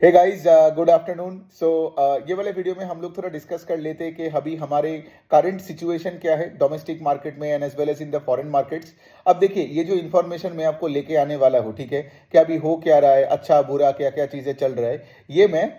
Hey guys, good afternoon. ये वाले video में हम लोग थोड़ा डिस्कस कर लेते हैं कि अभी हमारे करंट सिचुएशन क्या है डोमेस्टिक मार्केट में and as well as in the foreign markets. अब देखिए, ये जो इन्फॉर्मेशन मैं आपको लेके आने वाला हूँ, ठीक है, कि अभी हो क्या रहा है, अच्छा बुरा क्या क्या चीज़ें चल रहा है, ये मैं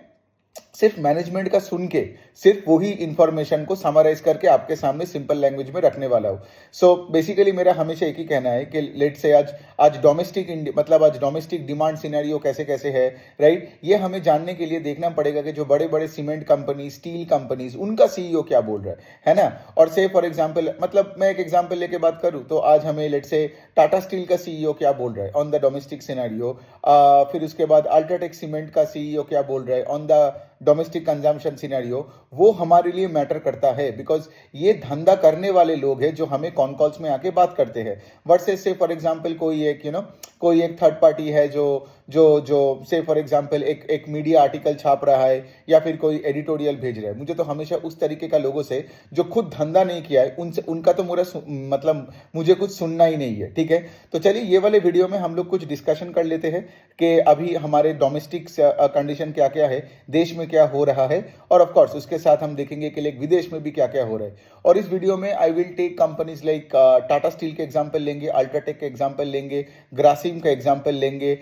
सिर्फ मैनेजमेंट का सुन के सिर्फ वही इंफॉर्मेशन को समराइज करके आपके सामने सिंपल लैंग्वेज में रखने वाला हूँ। सो बेसिकली मेरा हमेशा एक ही कहना है कि लेट से आज आज डोमेस्टिक मतलब आज डोमेस्टिक डिमांड सिनेरियो कैसे कैसे है, राइट। ये हमें जानने के लिए देखना पड़ेगा कि जो बड़े बड़े सीमेंट कंपनी, स्टील कंपनीज, उनका सीईओ क्या बोल रहा है ना। और से फॉर एग्जाम्पल, मतलब मैं एक एग्जाम्पल लेके बात करूँ तो आज हमें लेट से टाटा स्टील का सीईओ क्या बोल रहा है ऑन द डोमेस्टिक सिनेरियो। फिर उसके बाद अल्ट्राटेक सीमेंट का सीईओ क्या बोल रहा है on the domestic consumption scenario, वो हमारे लिए मैटर करता है बिकॉज ये धंधा करने वाले लोग हैं जो हमें कॉन कॉल्स में आके बात करते हैं। वर्सेस से फॉर एग्जांपल कोई एक थर्ड पार्टी है जो जो जो से फॉर एग्जांपल एक मीडिया आर्टिकल छाप रहा है या फिर कोई एडिटोरियल भेज रहा है। मुझे तो हमेशा उस तरीके का लोगों से जो खुद धंधा नहीं किया है उनसे, उनका तो मतलब मुझे कुछ सुनना ही नहीं है, ठीक है। तो चलिए ये वाले वीडियो में हम लोग कुछ डिस्कशन कर लेते हैं कि अभी हमारे डोमेस्टिक कंडीशन क्या क्या है, देश में क्या हो रहा है, और ऑफ कोर्स उसके साथ हम देखेंगे कि लाइक विदेश में भी क्या क्या हो रहा है। और इस वीडियो में I will tech companies like Tata steel के एग्जांपल लेंगे, अल्ट्राटेक के एग्जांपल लेंगे, ग्रासिम का एग्जांपल लेंगे,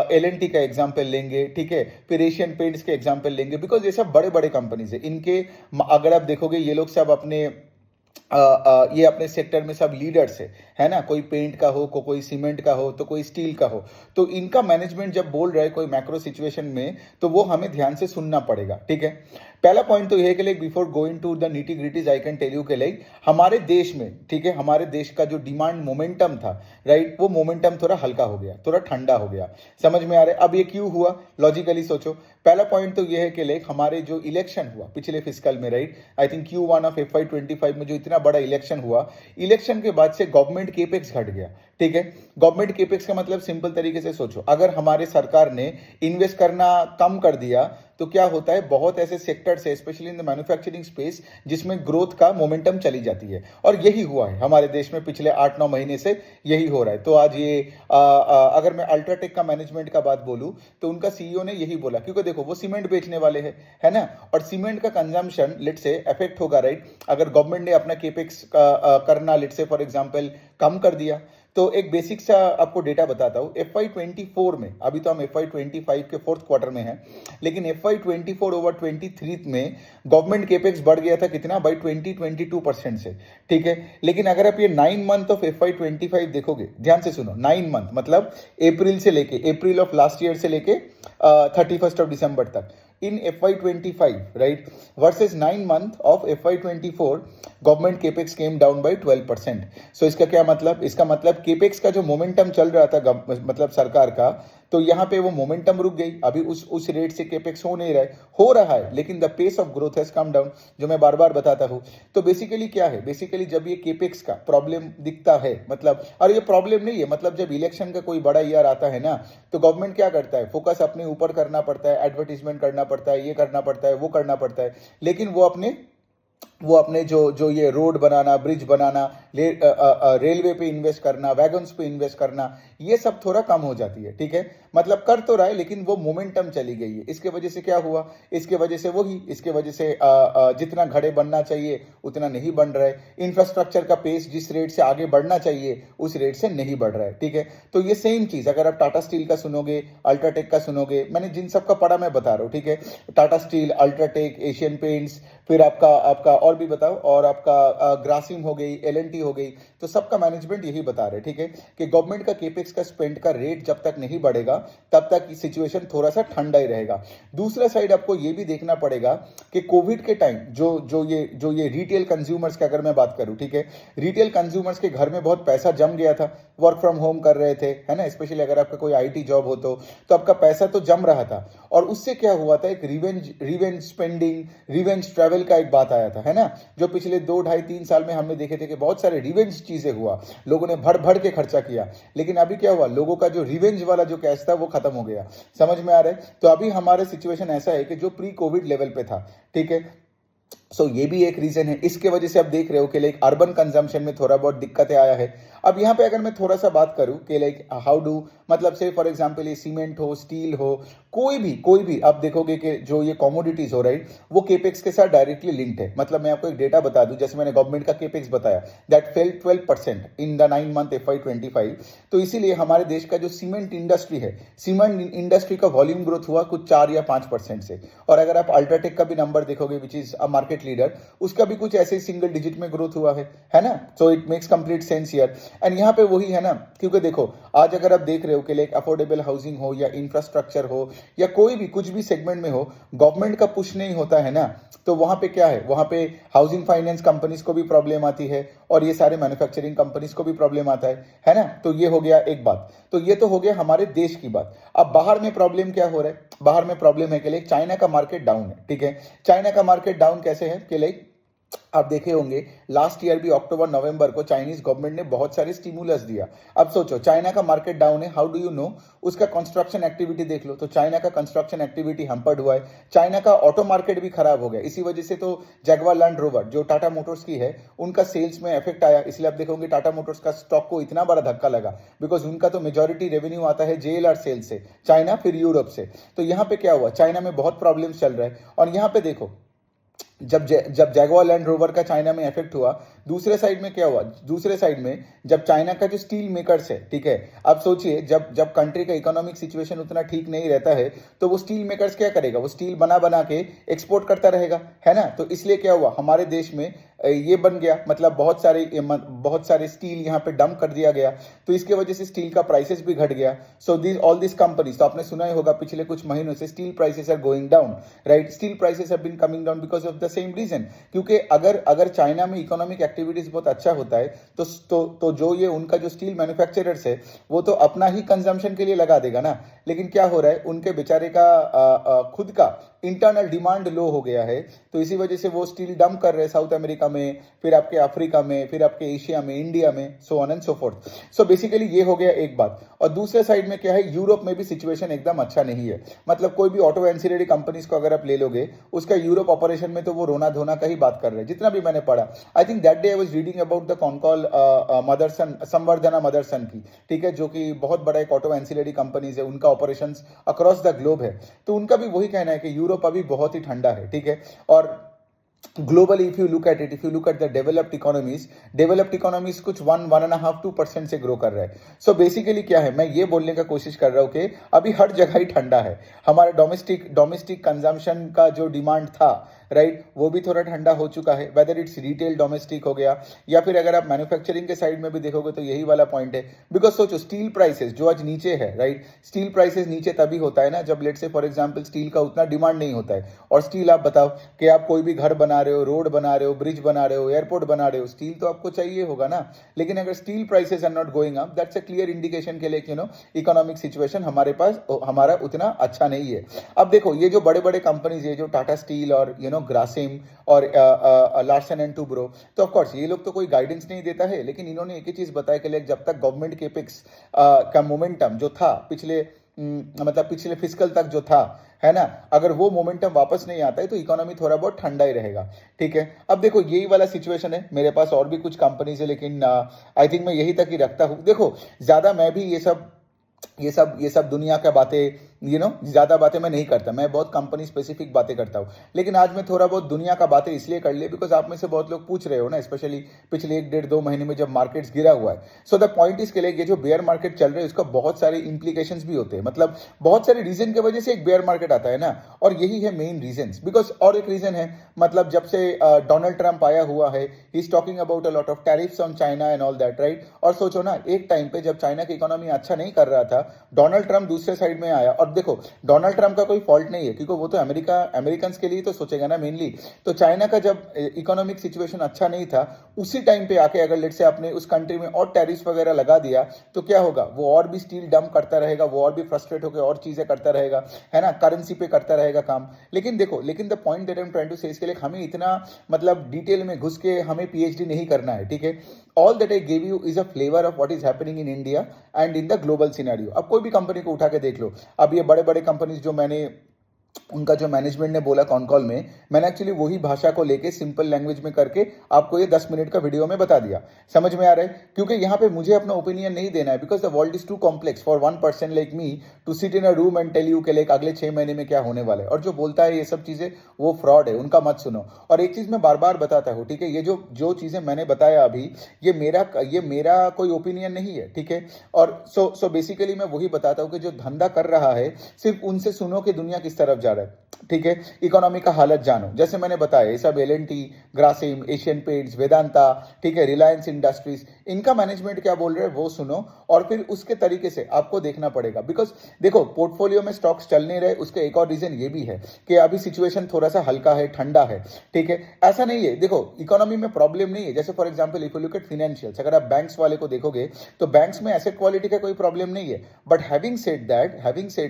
एलएनटी का एग्जांपल लेंगे, ठीक है, फिर एशियन पेंट्स के एग्जांपल लेंगे बिकॉज ये सब बड़े बड़े कंपनीज है। इनके अगर आप देखोगे ये लोग सब अपने ये अपने सेक्टर में सब लीडर्स है ना। कोई पेंट का हो, कोई सीमेंट का हो, तो कोई स्टील का हो। तो इनका मैनेजमेंट जब बोल रहा है कोई मैक्रो सिचुएशन में, तो वो हमें ध्यान से सुनना पड़ेगा, ठीक है। पहला पॉइंट तो यह है कि like before going to the nitty gritties I can tell you के लाइक हमारे देश में, ठीक है, हमारे देश का जो डिमांड मोमेंटम था, राइट, वो मोमेंटम थोड़ा हल्का हो गया, थोड़ा ठंडा हो गया। समझ में आ रहा है अब ये क्यों हुआ? लॉजिकली सोचो। पहला पॉइंट तो यह है कि लाइक हमारे जो इलेक्शन हुआ पिछले फिस्कल में, right, I think Q1 of FY25 में जो इतना बड़ा इलेक्शन हुआ, इलेक्शन के बाद से गवर्नमेंट केपेक्स घट गया, ठीक है। गवर्नमेंट केपेक्स का मतलब सिंपल तरीके से सोचो, अगर हमारे सरकार ने इन्वेस्ट करना कम कर दिया तो क्या होता है, बहुत ऐसे सेक्टर्स है specially in the manufacturing space जिसमें ग्रोथ का मोमेंटम चली जाती है। और यही हुआ है हमारे देश में पिछले 8-9 महीने से, यही हो रहा है। तो आज ये अगर मैं अल्ट्राटेक का मैनेजमेंट का बात बोलूं तो उनका सीईओ ने यही बोला, क्योंकि देखो वो सीमेंट बेचने वाले हैं, है ना। और सीमेंट का कंजम्पशन लेट से अफेक्ट होगा, राइट, अगर गवर्नमेंट ने अपना केपेक्स करना लेट से फॉर एग्जांपल कम कर दिया। तो एक बेसिक सा आपको डेटा बताता हूँ। FY24 में, अभी तो हम FY25 के फोर्थ क्वार्टर में हैं, लेकिन FY24 ओवर 23 में गवर्नमेंट केपेक्स बढ़ गया था कितना, बाई 22% से, ठीक है। लेकिन अगर आप ये 9 मंथ ऑफ FY25 देखोगे, ध्यान से सुनो, 9 मंथ मतलब अप्रैल ऑफ लास्ट ईयर से लेके 31 ऑफ दिसंबर तक इन FY25, right, versus 9 month of FY24, government capex came down by 12%। सो इसका क्या मतलब? इसका मतलब केपेक्स का जो मोमेंटम चल रहा था मतलब सरकार का, तो यहाँ पे वो मोमेंटम रुक गई। अभी उस रेट से केपेक्स हो नहीं रहा है, हो रहा है, लेकिन the pace of growth has come down, जो मैं बार बार बताता हूँ। तो बेसिकली क्या है, बेसिकली जब ये केपेक्स का प्रॉब्लम दिखता है, मतलब, और ये प्रॉब्लम नहीं है, मतलब जब इलेक्शन का कोई बड़ा ईयर आता है ना, तो गवर्नमेंट क्या करता है, फोकस अपने ऊपर करना पड़ता है, एडवर्टीजमेंट करना पड़ता है, ये करना पड़ता है, वो करना पड़ता है, लेकिन वो अपने जो जो ये रोड बनाना, ब्रिज बनाना, रेलवे पे इन्वेस्ट करना, वैगन्स पे इन्वेस्ट करना, ये सब थोड़ा कम हो जाती है, ठीक है। मतलब कर तो रहा है लेकिन वो मोमेंटम चली गई है। इसके वजह से क्या हुआ, इसके वजह से जितना घड़े बनना चाहिए उतना नहीं बन रहा है। इंफ्रास्ट्रक्चर का पेस जिस रेट से आगे बढ़ना चाहिए उस रेट से नहीं बढ़ रहा है, ठीक है। तो ये सेम चीज अगर आप टाटा स्टील का सुनोगे, अल्ट्राटेक का सुनोगे, मैंने जिन सब का पढ़ा मैं बता रहा हूँ, ठीक है। Tata steel, UltraTech, Asian paints, फिर आपका आपका और भी बताओ, और आपका ग्रासिम हो गई, एलएनटी हो गई, तो सबका मैनेजमेंट यही बता रहे, ठीक है, कि गवर्नमेंट का केपेक्स का स्पेंड का रेट जब तक नहीं बढ़ेगा तब तक सिचुएशन थोड़ा सा ठंडा ही रहेगा। दूसरा साइड आपको ये भी देखना पड़ेगा कि कोविड के टाइम जो ये रिटेल कंज्यूमर्स की अगर मैं बात करूं, ठीक है, रिटेल कंज्यूमर्स के घर में बहुत पैसा जम गया था, वर्क फ्रॉम होम कर रहे थे, है ना, स्पेशली अगर आपका कोई आईटी जॉब हो तो आपका पैसा तो जम रहा था। और उससे क्या हुआ था, एक रिवेंज स्पेंडिंग, रिवेंज ट्रैवल का एक बात आया था, है ना, जो पिछले 2, 2.5, 3 साल में हमने देखे थे कि बहुत सारे रिवेंज चीजें हुआ, लोगों ने भर भर के खर्चा किया। लेकिन अभी क्या हुआ, लोगों का जो रिवेंज वाला जो कैश था वो खत्म हो गया। समझ में आ रहा है? तो अभी हमारा सिचुएशन ऐसा है कि जो प्री कोविड लेवल पे था, ठीक है, सो ये भी एक रीजन है। इसके वजह से आप देख रहे हो कि लाइक अर्बन कंजम्पशन में थोड़ा बहुत दिक्कतें आया है। अब यहाँ पे अगर मैं थोड़ा सा बात करूँ कि लाइक हाउ डू, मतलब से फॉर एग्जांपल ये सीमेंट हो, स्टील हो, कोई भी आप देखोगे कि जो ये कमोडिटीज हो रही वो केपेक्स के साथ डायरेक्टली लिंक्ड है। मतलब मैं आपको एक डेटा बता दूं, जैसे मैंने गवर्नमेंट का केपेक्स बताया that fell 12% in the 9 month FY25। तो इसीलिए हमारे देश का जो सीमेंट इंडस्ट्री है, सीमेंट इंडस्ट्री का वॉल्यूम ग्रोथ हुआ कुछ 4 या 5% से। और अगर आप अल्ट्राटेक का भी नंबर देखोगे which is a market leader, उसका भी कुछ ऐसे सिंगल डिजिट में ग्रोथ हुआ है ना। So it makes complete sense here. And यहाँ पे वही है ना, क्योंकि देखो आज अगर आप देख रहे हो कि लाइक अफोर्डेबल हाउसिंग हो या इंफ्रास्ट्रक्चर हो या कोई भी कुछ भी सेगमेंट में हो, गवर्नमेंट का पुश नहीं होता है ना, तो वहां पे क्या है, वहां पे हाउसिंग फाइनेंस कंपनीज को भी प्रॉब्लम आती है और ये सारे मैन्युफैक्चरिंग कंपनीज को भी प्रॉब्लम आता है ना। तो ये हो गया एक बात। तो ये तो हो गया हमारे देश की बात। अब बाहर में प्रॉब्लम क्या हो रहा है, बाहर में प्रॉब्लम है कि लाइक चाइना का मार्केट डाउन है। ठीक है, चाइना का मार्केट डाउन कैसे है कि लाइक आप देखे होंगे लास्ट ईयर भी अक्टूबर नवंबर को चाइनीज गवर्नमेंट ने बहुत सारे स्टिमुलस दिया। अब सोचो चाइना का मार्केट डाउन है, हाउ डू यू नो, उसका कंस्ट्रक्शन एक्टिविटी देख लो, तो चाइना का कंस्ट्रक्शन एक्टिविटी हम्पर्ड हुआ है। चाइना का ऑटो मार्केट भी खराब हो गया, इसी वजह से तो जैगवार लैंड रोवर जो टाटा मोटर्स की है उनका सेल्स में इफेक्ट आया। इसलिए आप देखोगे टाटा मोटर्स का स्टॉक को इतना बड़ा धक्का लगा, बिकॉज उनका तो मेजोरिटी रेवेन्यू आता है JLR सेल से, चाइना फिर यूरोप से। तो यहाँ पे क्या हुआ, चाइना में बहुत प्रॉब्लम चल रहा है। और यहाँ पे देखो जब जैगवार लैंड रोवर का चाइना में इफेक्ट हुआ, दूसरे साइड में क्या हुआ, दूसरे साइड में जब चाइना का जो स्टील मेकर्स है, ठीक है, अब सोचिए जब जब कंट्री का इकोनॉमिक सिचुएशन उतना ठीक नहीं रहता है तो वो स्टील मेकर्स क्या करेगा, वो स्टील बना बना के एक्सपोर्ट करता रहेगा, है ना। तो इसलिए क्या हुआ हमारे देश में ये बन गया, मतलब बहुत सारे स्टील यहाँ पे डंप कर दिया गया। तो इसके वजह से स्टील का प्राइसेस भी घट गया। सो ऑल दिस कंपनीज, तो आपने सुना ही होगा पिछले कुछ महीनों से steel prices are going down, right. Steel prices have been coming down because of the same reason, क्योंकि अगर चाइना में इकोनॉमिक एक्टिविटीज बहुत अच्छा होता है तो जो ये उनका जो स्टील मैन्युफैक्चरर्स है वो तो अपना ही कंजम्पशन के लिए लगा देगा ना। लेकिन क्या हो रहा है, उनके बेचारे का खुद का इंटरनल डिमांड लो हो गया है, तो इसी वजह से वो स्टील डंप कर रहे हैं साउथ अमेरिका में, फिर आपके अफ्रीका में, फिर आपके एशिया में, इंडिया में, so on and so fourth. So basically ये हो गया एक बात। और दूसरे साइड में क्या है, यूरोप में भी सिचुएशन एकदम अच्छा नहीं है। मतलब कोई भी ऑटो एंसिलरी कंपनीज को अगर आप ले लोगे, उसका यूरोप ऑपरेशन में तो वो रोना धोना का ही बात कर रहे हैं, जितना भी मैंने पढ़ा। I think that day I was reading about the concall Motherson, Samvardhana Motherson की, ठीक है, जो कि बहुत बड़ा एक ऑटो एंसिलरी कंपनीज है, उनका ऑपरेशन अक्रॉस द ग्लोब है। तो उनका भी वही कहना है कि यूरोप अभी बहुत ही ठंडा है, ठीक है। और globally if you look at the developed economies कुछ 1.5-2% से ग्रो कर रहा है। सो बेसिकली क्या है, मैं ये बोलने का कोशिश कर रहा हूँ कि अभी हर जगह ही ठंडा है। हमारा डोमेस्टिक कंजम्पशन का जो डिमांड था, राइट, वो भी थोड़ा ठंडा हो चुका है, वेदर इट्स रिटेल डोमेस्टिक हो गया या फिर अगर आप मैन्युफैक्चरिंग के साइड में भी देखोगे तो यही वाला पॉइंट है। बिकॉज सोचो स्टील प्राइसेस जो आज नीचे है, राइट, स्टील प्राइसेस नीचे तभी होता है ना जब लेट से फॉर एग्जांपल स्टील का उतना डिमांड नहीं होता है। और स्टील आप बताओ कि आप कोई भी घर बना रहे हो, रोड बना रहे हो, ब्रिज बना रहे हो, एयरपोर्ट बना रहे हो, स्टील तो आपको चाहिए होगा ना। लेकिन अगर steel prices are not going up, that's a clear indication के लिए इकोनॉमिक सिचुएशन हमारा उतना अच्छा नहीं है। अब देखो ये जो बड़े बड़े कंपनीज है, जो टाटा स्टील और ग्रासिम और लार्सन एंड टुब्रो, तो ऑफ कोर्स ये लोग तो कोई गाइडेंस नहीं देता है, लेकिन इन्होंने एक ही चीज बताया कि जब तक गवर्नमेंट केपेक्स का मोमेंटम जो था पिछले फिस्कल तक जो था, है ना, अगर वो मोमेंटम वापस नहीं आता है तो इकोनॉमी थोड़ा बहुत ठंडा ही रहेगा, ठीक है। अब देखो यही वाला सिचुएशन है, मेरे पास और भी कुछ कंपनीज है, लेकिन आई थिंक मैं यही तक ही रखता हूँ। देखो ज्यादा मैं भी ये सब दुनिया का बातें ज्यादा बातें मैं नहीं करता, मैं बहुत कंपनी स्पेसिफिक बातें करता हूँ। लेकिन आज मैं थोड़ा बहुत दुनिया का बातें इसलिए कर लिए बिकॉज आप में से बहुत लोग पूछ रहे हो ना, स्पेशली पिछले 1-1.5-2 महीने में जब मार्केट्स गिरा हुआ है। सो द पॉइंट इसके लिए ये जो बेयर मार्केट चल रहा है उसका बहुत सारे इंप्लीकेशंस भी होते हैं, मतलब बहुत सारे रीजन की वजह से एक बेयर मार्केट आता है ना, और यही है मेन रीजन। बिकॉज और एक रीजन है, मतलब जब से डोनाल्ड ट्रंप आया हुआ है, he is talking about a lot of tariffs on China and all that, right. और सोचो ना, एक टाइम पे जब चाइना की इकोनॉमी अच्छा नहीं कर रहा था, डोनाल्ड ट्रंप दूसरे साइड में आया। और देखो डोनाल्ड ट्रंप का कोई फॉल्ट नहीं है, क्योंकि वो तो अमेरिकन के लिए तो सोचेगा ना मेनली। तो चाइना का जब इकोनॉमिक सिचुएशन अच्छा नहीं था, उसी टाइम पे आके अगर लेट से आपने उस कंट्री में और टैरिफ वगैरह लगा दिया तो क्या होगा, वो और भी स्टील डंप करता रहेगा, वो और भी फ्रस्ट्रेट होकर और चीजें करता रहेगा, है ना, करेंसी पे करता रहेगा काम। लेकिन the point that I am trying to say इसके लिए हमें इतना मतलब डिटेल में घुस के हमें PhD नहीं करना है, ठीक है। All that I give you is a flavour of what is happening in India and in the global scenario. अब कोई भी कंपनी को उठा के देख लो, अब ये बड़े बड़े कंपनीज जो मैंने उनका जो मैनेजमेंट ने बोला कॉन कॉल में, मैंने एक्चुअली वही भाषा को लेके सिंपल लैंग्वेज में करके आपको ये 10 मिनट का वीडियो में बता दिया। समझ में आ रहा है? क्योंकि यहाँ पे मुझे अपना ओपिनियन नहीं देना है, because the world is too complex for one person like me to sit in a room and tell you के लाइक अगले 6 महीने में क्या होने वाला है। और जो बोलता है ये सब चीजें, वो फ्रॉड है, उनका मत सुनो। और एक चीज मैं बार बार बताता हूँ, ठीक है, ये जो जो चीजें मैंने बताया अभी, ये मेरा कोई ओपिनियन नहीं है, ठीक है। और सो बेसिकली मैं वही बताता हूँ कि जो धंधा कर रहा है, सिर्फ उनसे सुनो कि दुनिया किस तरफ जा रहा है, ठीक है। इकोनॉमी का हालत जानो, जैसे मैंने बताया, ये सब L&T, Grasim, Asian paints, Vedanta, ठीक है, रिलायंस इंडस्ट्रीज, इनका मैनेजमेंट क्या बोल रहे हैं वो सुनो, और फिर उसके तरीके से आपको देखना पड़ेगा। बिकॉज देखो, पोर्टफोलियो में स्टॉक्स चल नहीं रहे, उसके एक और रीजन ये भी है कि अभी सिचुएशन थोड़ा सा हल्का है, ठंडा है, ठीक है। ऐसा नहीं है, देखो इकोनॉमी में प्रॉब्लम नहीं है। जैसे for example if you look at financials, अगर आप बैंक्स वाले को देखोगे तो बैंक्स में एसेट क्वालिटी का कोई प्रॉब्लम नहीं है। बट हैविंग सेड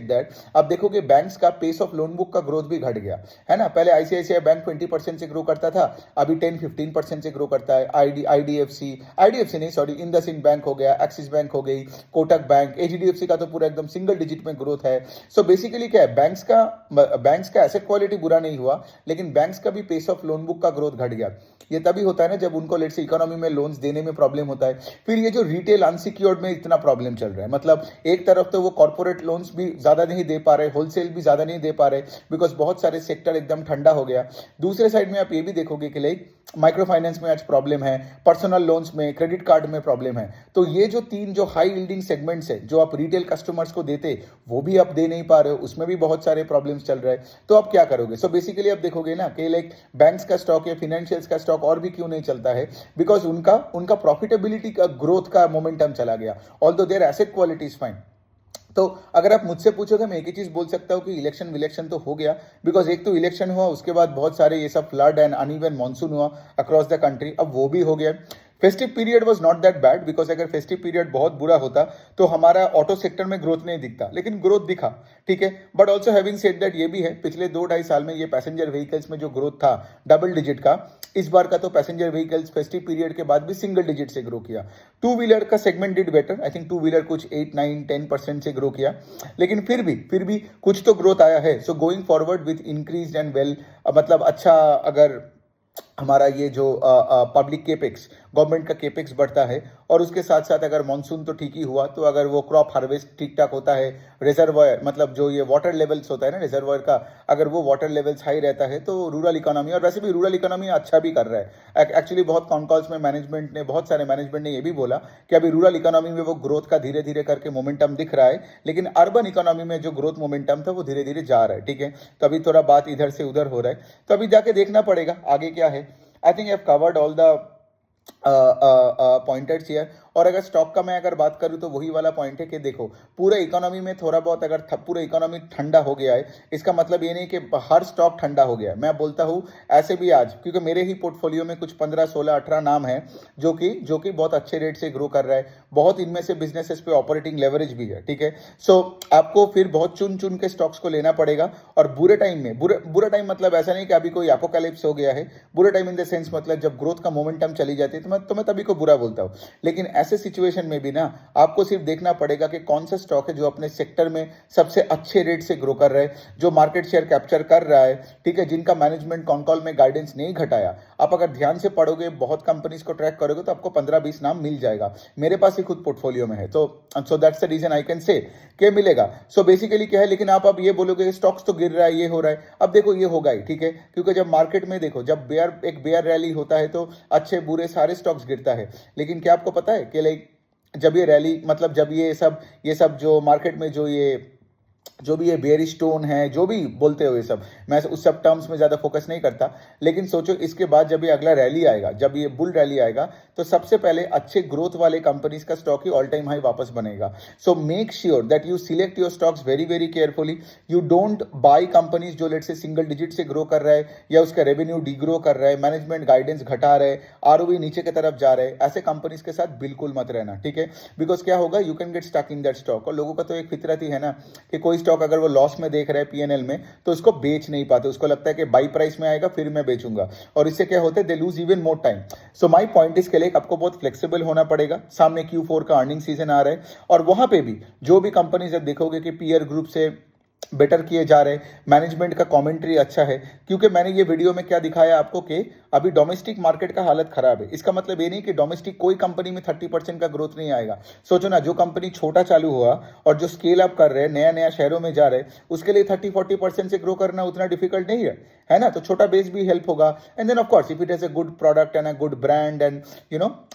दैट आप देखोगे बैंक्स का पेस ऑफ लोन बुक का ग्रोथ भी घट गया है ना। पहले आईसीआईसीआई बैंक 20% से ग्रो करता था, अभी 10-15% से ग्रो करता है। आईडीएफसी नहीं, सॉरी, इंडसइंड बैंक हो गया, एक्सिस बैंक हो गई, कोटक बैंक, एचडीएफसी का तो पूरा एकदम सिंगल डिजिट में ग्रोथ है। सो बेसिकली क्या है, बैंक्स का एसेट क्वालिटी बुरा नहीं हुआ, लेकिन बैंक्स का भी पेस ऑफ लोन बुक का ग्रोथ घट गया। ये तभी होता है ना जब उनको लेट्स से इकोनॉमी में लोन्स देने में प्रॉब्लम होता है। फिर ये जो रिटेल अनसिक्योर्ड में इतना प्रॉब्लम चल रहा है, मतलब एक तरफ तो वो कॉर्पोरेट लोन्स भी ज्यादा नहीं दे पा रहे, होलसेल भी ज्यादा नहीं दे पा रहे, बिकॉज बहुत सारे सेक्टर एकदम ठंडा हो गया। दूसरे साइड में आप ये भी देखोगे कि लाइक माइक्रो फाइनेंस में आज प्रॉब्लम है, पर्सनल लोन्स में, क्रेडिट कार्ड में प्रॉब्लम है। तो ये जो तीन जो हाई यील्डिंग सेगमेंट्स है जो आप रिटेल कस्टमर्स को देते, वो भी आप दे नहीं पा रहे हो, उसमें भी बहुत सारे प्रॉब्लम्स चल रहे हैं। तो आप क्या करोगे? सो बेसिकली आप देखोगे ना कि लाइक बैंक्स का स्टॉक या फाइनेंशियल्स का स्टॉक और भी क्यों नहीं चलता है, बिकॉज उनका प्रॉफिटेबिलिटी का ग्रोथ का मोमेंटम चला गया, although their asset quality is fine. तो अगर आप मुझसे पूछोगे, मैं एक ही चीज बोल सकता हूँ कि इलेक्शन तो हो गया, बिकॉज एक तो इलेक्शन हुआ, उसके बाद बहुत सारे ये सब फ्लड एंड अनइवन मॉनसून हुआ अक्रॉस द कंट्री, अब वो भी हो गया। Festive period was not that bad, because अगर फेस्टिव पीरियड बहुत बुरा होता तो हमारा ऑटो सेक्टर में ग्रोथ नहीं दिखता, लेकिन ग्रोथ दिखा, ठीक है। But also having said that, ये भी है पिछले 2-2.5 साल में ये पैसेंजर व्हीकल्स में जो ग्रोथ था डबल डिजिट का, इस बार का तो पैसेंजर व्हीकल्स फेस्टिव पीरियड के बाद भी सिंगल डिजिट से ग्रो किया। टू व्हीलर का segment did better, I think two wheeler कुछ 8-9-10% से ग्रो किया, लेकिन फिर भी कुछ तो ग्रोथ आया है। So going forward with increase and well, मतलब अच्छा, अगर हमारा ये जो पब्लिक केपेक्स, गवर्नमेंट का केपेक्स बढ़ता है, और उसके साथ साथ अगर मानसून तो ठीक ही हुआ, तो अगर वो क्रॉप हार्वेस्ट ठीक ठाक होता है, रिजर्वायर मतलब जो ये वाटर लेवल्स होता है ना रिजर्वायर का, अगर वो वाटर लेवल्स हाई रहता है, तो रूरल इकोनॉमी, और वैसे भी रूरल इकोनॉमी अच्छा भी कर रहा है। एक्चुअली बहुत कॉन्कॉल्स में बहुत सारे मैनेजमेंट ने ये भी बोला कि अभी रूरल इकोनॉमी में वो ग्रोथ का धीरे धीरे करके मोमेंटम दिख रहा है, लेकिन अर्बन इकोनॉमी में जो ग्रोथ मोमेंटम था वो धीरे धीरे जा रहा है, ठीक है। तो अभी थोड़ा बात इधर से उधर हो रहा है, तो अभी जाके देखना पड़ेगा आगे क्या है। I think I have covered all the pointers here. और अगर स्टॉक का मैं अगर बात करूं तो वही वाला पॉइंट है कि देखो, पूरे इकोनॉमी में थोड़ा बहुत अगर पूरा इकोनॉमी ठंडा हो गया है, इसका मतलब ये नहीं कि हर स्टॉक ठंडा हो गया है। मैं बोलता हूं ऐसे भी आज, क्योंकि मेरे ही पोर्टफोलियो में कुछ 15, 16, 18 नाम है जो कि बहुत अच्छे रेट से ग्रो कर रहा है, बहुत इनमें से बिजनेसेस पे ऑपरेटिंग लेवरेज भी है, ठीक है। सो आपको फिर बहुत चुन के स्टॉक्स को लेना पड़ेगा। और बुरे टाइम में, बुरा टाइम मतलब ऐसा नहीं कि अभी कोई एपोकैलिप्स हो गया है, बुरे टाइम इन द सेंस मतलब जब ग्रोथ का मोमेंटम चली जाती है, तो मैं तभी को बुरा बोलता हूं। लेकिन ऐसे सिचुएशन में भी ना आपको सिर्फ देखना पड़ेगा कि कौन सा स्टॉक है जो अपने सेक्टर में सबसे अच्छे रेट से ग्रो कर रहा है, जो मार्केट शेयर कैप्चर कर रहा है, ठीक है, जिनका मैनेजमेंट कॉन कॉल में गाइडेंस नहीं घटाया। आप अगर ध्यान से पढ़ोगे, बहुत कंपनीज को ट्रैक करोगे, तो आपको 15-20 नाम मिल जाएगा। मेरे पास ही खुद पोर्टफोलियो में है, तो so that's the reason I can say कि मिलेगा। सो बेसिकली क्या है, लेकिन आप अब ये बोलोगे स्टॉक्स तो गिर रहा है, ये हो रहा है, अब देखो ये होगा ही, ठीक है, क्योंकि जब मार्केट में देखो, जब एक बेयर रैली होता है तो अच्छे बुरे सारे स्टॉक्स गिरता है। लेकिन क्या आपको पता है कि लाइक जब ये रैली, मतलब जब ये सब जो मार्केट में जो भी ये बेयरिश टोन है, जो भी बोलते हो ये सब, मैं उस सब टर्म्स में ज़्यादा फोकस नहीं करता, लेकिन सोचो इसके बाद जब ये अगला रैली आएगा, जब ये बुल रैली आएगा, तो सबसे पहले अच्छे ग्रोथ वाले कंपनीज का स्टॉक ही ऑल टाइम हाई वापस बनेगा। So make sure that you select your stocks very very carefully. You don't by companies जो लेट से सिंगल डिजिट से ग्रो कर रहा है, या उसका रेवेन्यू डिग्रो कर रहा है, मैनेजमेंट गाइडेंस घटा रहे, आरओवी नीचे की तरफ जा रहे हैं, ऐसे कंपनीज के साथ बिल्कुल मत रहना, ठीक है। बिकॉज क्या होगा, you can get stuck in that stock. और लोगों का तो एक फितरत ही है ना कि कोई स्टॉक अगर वो लॉस में देख रहा है पीएनएल में, तो उसको बेच नहीं पाते, उसको लगता है कि बाई प्राइस में आएगा फिर मैं बेचूंगा, और इससे क्या होता है, they lose even more time. So my point is के लिए आपको बहुत फ्लेक्सिबल होना पड़ेगा। सामने Q4 का अर्निंग सीजन आ रहा है, और वहां पे भी जो भी कंपनीज देखोगे कि पीयर ग्रुप से बेटर किए जा रहे हैं, मैनेजमेंट का कमेंट्री अच्छा है, क्योंकि मैंने ये वीडियो में क्या दिखाया आपको कि अभी डोमेस्टिक मार्केट का हालत खराब है। इसका मतलब ये नहीं कि डोमेस्टिक कोई कंपनी में 30% का ग्रोथ नहीं आएगा। सोचो ना, जो कंपनी छोटा चालू हुआ और जो स्केल अप कर रहे हैं, नया नया शहरों में जा रहे हैं, उसके लिए 30-40% से ग्रो करना उतना डिफिकल्ट नहीं है ना। तो छोटा बेस भी हेल्प होगा। And then of course if it has a good product and a good brand and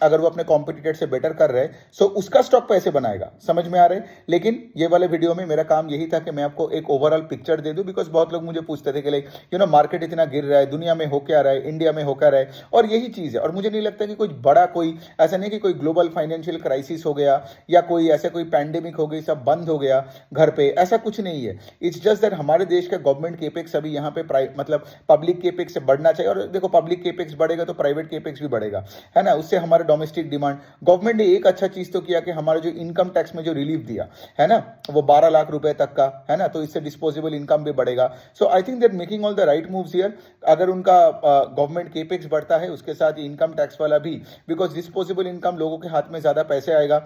अगर वो अपने कॉम्पिटिटर से बेटर कर रहे हैं, सो उसका स्टॉक पैसे बनाएगा। समझ में आ रहे हैं। लेकिन ये वाले वीडियो में मेरा काम यही था कि मैं आपको एक ओवरऑल पिक्चर दे दूं, बिकॉज बहुत लोग मुझे पूछते थे कि लाइक मार्केट इतना गिर रहा है, दुनिया में हो क्या रहा है, इंडिया में हो क्या रहा है, और यही चीज है। और मुझे नहीं लगता कि कुछ बड़ा, कोई ऐसा नहीं कि कोई ग्लोबल फाइनेंशियल क्राइसिस हो गया या कोई ऐसा कोई पैंडेमिक हो गई, सब बंद हो गया घर पे, ऐसा कुछ नहीं है। इट्स जस्ट दैट हमारे देश का गवर्नमेंट केपेक्स अभी यहाँ पे मतलब पब्लिक केपेक्स से बढ़ना चाहिए। और देखो, पब्लिक केपेक्स बढ़ेगा तो प्राइवेट केपेक्स भी बढ़ेगा, है ना। उससे हमारे डोमेस्टिक डिमांड, गवर्नमेंट ने एक अच्छा चीज तो किया कि हमारे जो इनकम टैक्स में जो रिलीफ दिया है ना, वो 12 लाख रुपए तक का है ना, तो इससे डिस्पोजेबल इनकम भी बढ़ेगा। So I think that making all the right moves here. अगर उनका गवर्नमेंट केपेक्स बढ़ता है, उसके साथ इनकम टैक्स वाला भी, बिकॉज डिस्पोजेबल इनकम, लोगों के हाथ में ज्यादा पैसे आएगा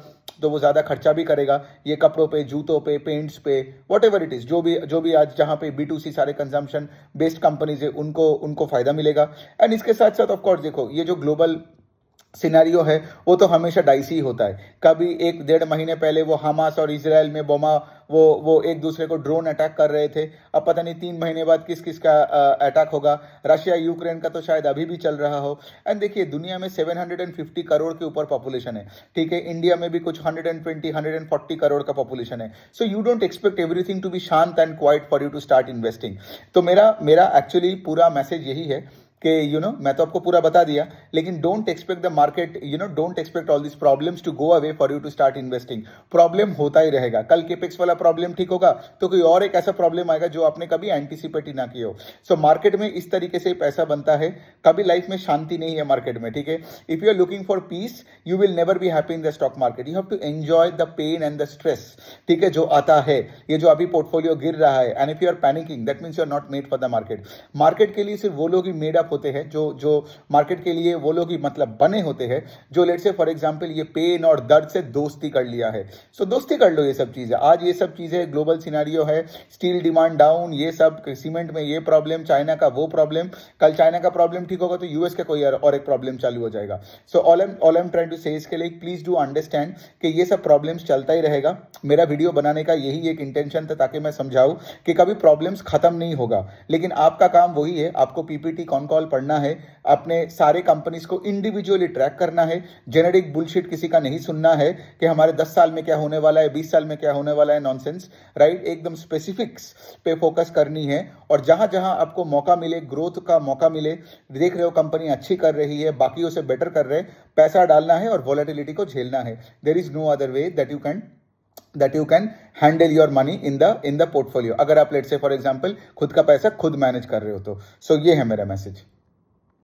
तो वो ज्यादा खर्चा भी करेगा, ये कपड़ों पे, जूतों पे, पेंट्स पे, वट एवर इट इज, जो भी आज जहां पे B2C सारे कंजम्पशन बेस्ड कंपनीज है, उनको फायदा मिलेगा। एंड इसके साथ साथ ऑफ कोर्स देखो, ये जो ग्लोबल सिनेरियो है वो तो हमेशा डाइसी होता है। कभी 1-1.5 महीने पहले वो हमास और इजराइल में बोमा, वो एक दूसरे को ड्रोन अटैक कर रहे थे। अब पता नहीं 3 महीने बाद किस किस का अटैक होगा। रशिया यूक्रेन का तो शायद अभी भी चल रहा हो। एंड देखिए, दुनिया में 750 करोड़ के ऊपर पॉपुलेशन है, ठीक है। इंडिया में भी कुछ 120-140 करोड़ का पॉपुलेशन है। So you don't expect everything to be शांत and quiet for you to start investing. तो मेरा एक्चुअली पूरा मैसेज यही है कि मैं तो आपको पूरा बता दिया, लेकिन don't expect the market, don't expect all this problems to go away for you to start investing. Problem होता ही रहेगा। कल केपेक्स वाला प्रॉब्लम ठीक होगा तो कोई और एक ऐसा प्रॉब्लम आएगा जो आपने कभी एंटिसिपेट ही ना किया हो। सो मार्केट में इस तरीके से पैसा बनता है। कभी लाइफ में शांति नहीं है मार्केट में, ठीक है। If you are looking for peace, you will never be happy in the stock market. You have to enjoy the pain and the stress, ठीक है, जो आता है। ये जो अभी पोर्टफोलियो गिर रहा है, and if you are panicking, that means you are not made for the market. Market के लिए सिर्फ वो लोग ही मेड अप होते हैं, जो मार्केट के लिए वो लोग ही मतलब बने होते हैं, जो लेट्स से फॉर एग्जांपल ये पेन और दर्द से दोस्ती कर लिया है। सो दोस्ती कर लो ये सब चीजें। आज ये सब चीजें ग्लोबल सिनेरियो है, स्टील डिमांड डाउन, ये सब, सीमेंट में ये प्रॉब्लम, चाइना का वो प्रॉब्लम। कल चाइना का प्रॉब्लम ठीक होगा तो यूएस का कोई और एक प्रॉब्लम चालू हो जाएगा। So all I am trying to say इसके लिए प्लीज डू अंडरस्टैंड कि ये सब प्रॉब्लम्स चलता ही रहेगा। मेरा वीडियो बनाने का यही एक इंटेंशन था, ताकि मैं समझाऊं कि कभी प्रॉब्लम्स खत्म नहीं होगा। लेकिन आपका काम वही है, आपको पीपीटी कॉन कॉल पढ़ना है, अपने सारे कंपनीज को इंडिविजुअली ट्रैक करना है। जेनेरिक बुलशिट किसी का नहीं सुनना है कि हमारे 10 साल में क्या होने वाला है, 20 साल में क्या होने वाला है, नॉनसेंस, राइट। एकदम स्पेसिफिक्स पे फोकस करनी है। और जहां जहां आपको मौका मिले, ग्रोथ का मौका मिले, देख रहे हो कंपनी अच्छी कर रही है, बाकियों से बेटर कर रहे हैं, पैसा डालना है और वॉलेटिलिटी को झेलना है। There is no other way that you can handle your money in the portfolio, अगर आप लेट्स से फॉर एग्जांपल खुद का पैसा खुद मैनेज कर रहे हो तो। सो ये है मेरा मैसेज।